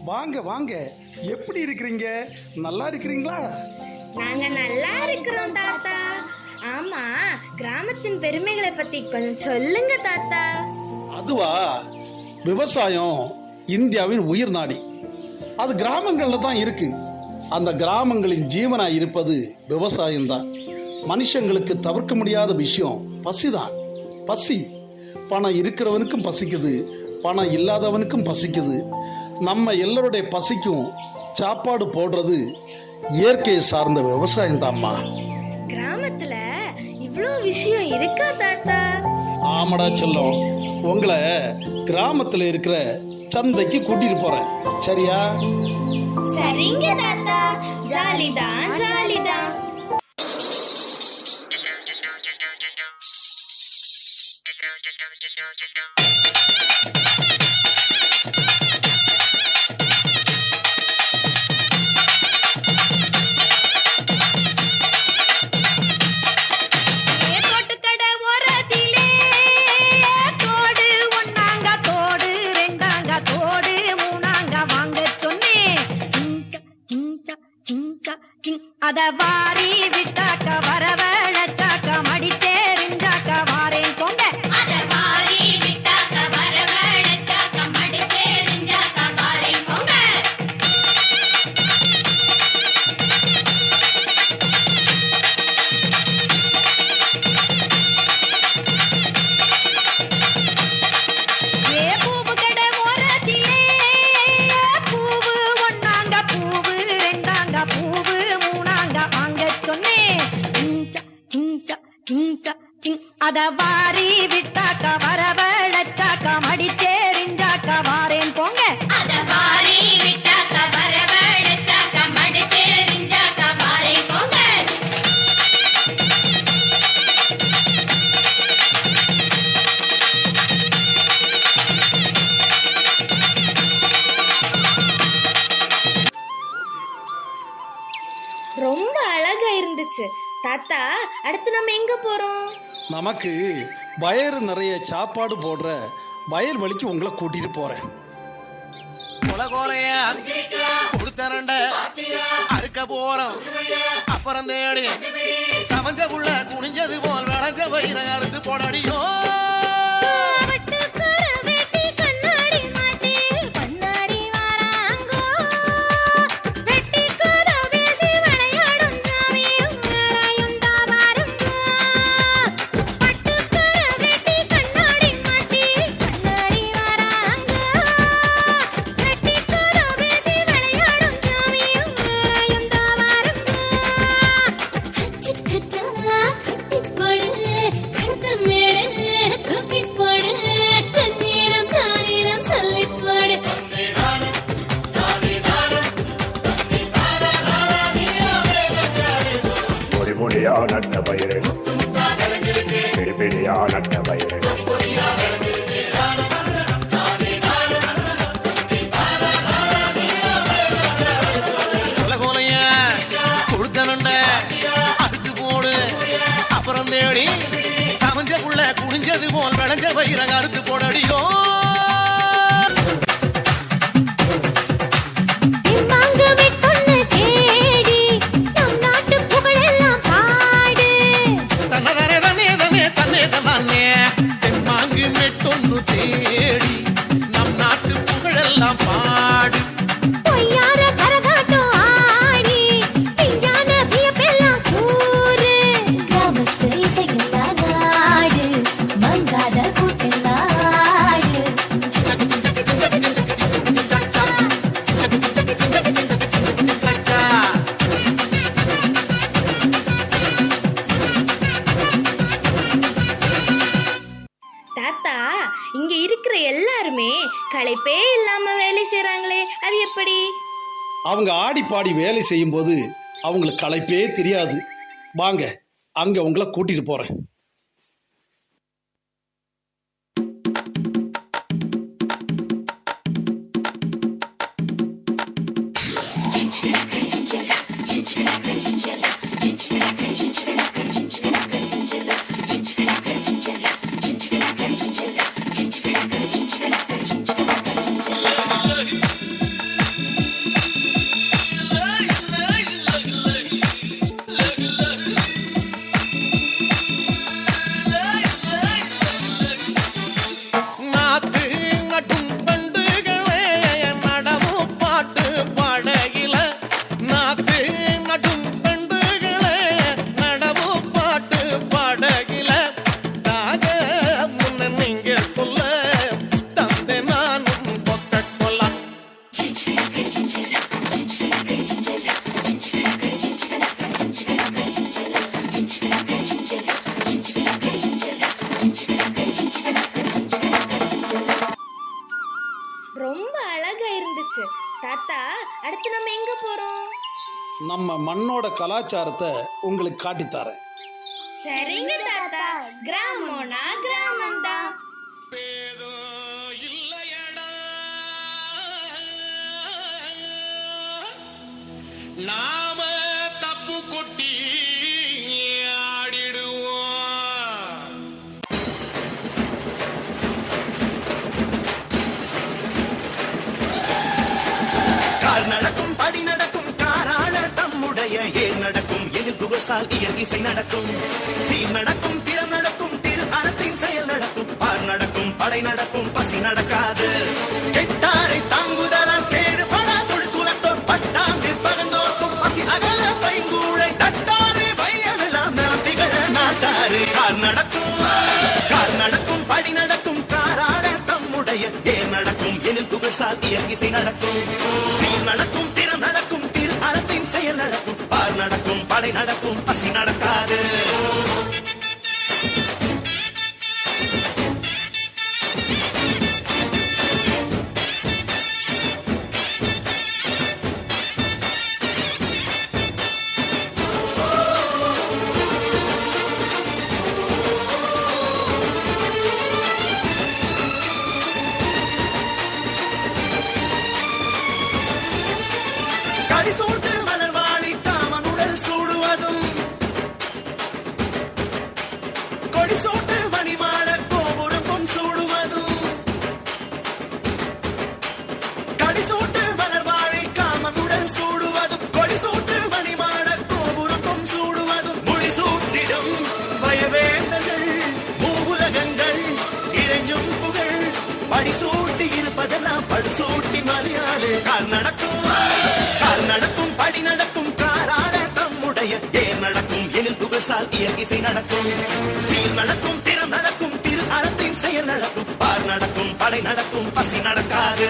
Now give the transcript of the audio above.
வாங்க வாங்க, எப்படி இருக்கிறீங்க? நல்லா இருக்கிறீங்களா? நாங்க நல்லா இருக்கிறோம் தாத்தா. ஆமா, கிராமத்தின் பெருமைகளை பத்தி கொஞ்சம் சொல்லுங்க தாத்தா. அதுவா, விவசாயம் இந்தியாவின் உயிர் நாடி. அது கிராமங்கள்ல தான் இருக்கு. அந்த கிராமங்களின் ஜீவனா இருப்பது விவசாயம்தான். மனுஷங்களுக்கு தவிர்க்க முடியாத விஷயம் பசிதான். பசி பணம் இருக்கிறவனுக்கும் பசிக்குது, பணம் இல்லாதவனுக்கும் பசிக்குது. நம்ம எல்லாருடைய பசிக்கும் சாப்பாடு போடுறது இயற்கையை சார்ந்த விவசாயம் தான்மா. கிராமத்துல இவ்ளோ விஷயம் இருக்கா தாத்தா? ஆமாடா செல்லம், உங்களை கிராமத்துல இருக்கிற சந்தைக்கு கூட்டிட்டு போறேன், சரியா? சரிங்க தாத்தா, ஜாலிதான் ஜாலிதான். அத வாரி விட்டாக்க வரவழைச்சாக்க மடிச்சேரிஞ்சாக்க வாரேன் போங்க. அத வாரி விட்டாக்க வரவழைச்சாக்க மடிச்சேரிஞ்சாக்க வாரேன் போங்க. ஏ பூவு கடை ஓரத்திலே பூவு ஒண்ணாங்க பூவு ரெண்டாங்க பூவு அத வாரி விட்டாக்க வரவழைச்சாக்க மடிச்சேரிஞ்சாக்க வாரேன் போங்க. அத வாரி விட்டாக்க வரவழைச்சாக்க மடிச்சேரிஞ்சாக்க வாரேன் போங்க. ரொம்ப அழகா இருந்துச்சு தாத்தா. அடுத்து நம்ம எங்க போறோம்? நமக்கு வயிறு நிறைய சாப்பாடு போடுற வயல்வெளிக்கு உங்களை கூட்டிட்டு போறேன். கொலையா கொடுத்தரண்ட அறுக்க போறோம். அப்புறம் தேடி சமஞ்ச புள்ள குனிஞ்சது போல் விளைஞ்ச வயிற அறுத்து போடடியோ. நட்ட பயிறு பிடிபிடியா நட்ட பயிறு கொலையா கொடுத்தனண்ட அதுக்கு போடு. அப்புறம் தேடி சமஞ்ச புள்ள குனிஞ்சது போல் விளைஞ்ச வயிற அறுத்து போடடியோ. தென்மாங்கு மெட்டொன்னு தேடி நம் நாட்டு புகழெல்லாம் பாடு. பொய்யார கரகாட்டம் ஆடி விஞ்ஞான வியப்பெல்லாம் கூறு. கிராமத்து இசையெல்லாம் நாடு மங்காத கூட்டெல்லாடு. தாத்தா, இங்க இருக்கிற எல்லாருமே களைப்பே இல்லாம வேலை செய்றாங்களே, அது எப்படி? அவங்க ஆடி பாடி வேலை செய்யும் போது அவங்களுக்கு களைப்பே தெரியாது. வாங்க, அங்க உங்களை கூட்டிட்டு போறேன். அழகா இருந்துச்சு. தாத்தா, அடுத்து நம்ம எங்க போறோம்? நம்ம மண்ணோட கலாச்சாரத்தை உங்களுக்கு காட்டித்தரேன். சரிங்க தாத்தா. கிராமம்னா கிராமம்தான். பேதம் இல்லையடா, நாம தப்பு கொட்டி ஆடிடுவோம். கால் நடக்கும் படி நடக்கும் காராள தம்முடைய ஏன் நடக்கும் எதில் புகழ்சால் இயல் இசை நடக்கும் சீர் நடக்கும் திறம் நடக்கும் திரு அறத்தின் செயல் நடக்கும் பார் நடக்கும் படை நடக்கும் பசி நடக்காது கெட்டாரை தாங்குதலால் கேடு படா தொழுத்துலத்தோர் பட்டாங்கு பகந்தோர்க்கும் பசி அகல பைங்கூழை தட்டாறு வையமெல்லாம் நலம் திகழ நாட்டாறு கால் நடக்கும் படி நடக்கும் காராள தம்முடைய ஏன் நடக்கும் எனில் புகழ்சால் இயல் இசை நடக்கும் சீர் நடக்கும் திறம் நடக்கும் திரு அறத்தின் செயல் நடக்கும் பார் நடக்கும் படை நடக்கும் பசி நடக்காது கடிசூட்டு மலர்வாழி தாமனுடல் சூடுவதும் கொடிசூட்டு மணிமாட கோபுரம் பொன் சூடுவதும் கடிசூட்டு மலர்வாழி காமனுடல் சூடுவதும் கொடிசூட்டு மணிமாட கோபுரம் பொன் சூடுவதும் முடிசூட்டிடும் பயவேந்தர்கள் மூவுலகங்கள் இறைஞ்சும் புகழ் படிசூட்டி இருப்பதெல்லாம் படுசூட்டி மலையாளு கால் நடக்கும் படி நடக்கும் காராட தம்முடைய ஏன் நடக்கும் எனில் புகழ்சால் இயல் இசை நடக்கும் சீர் நடக்கும் திறம் நடக்கும் திரு அறத்தின் செயல் நடக்கும் பார் நடக்கும் படை நடக்கும் பசி நடக்காது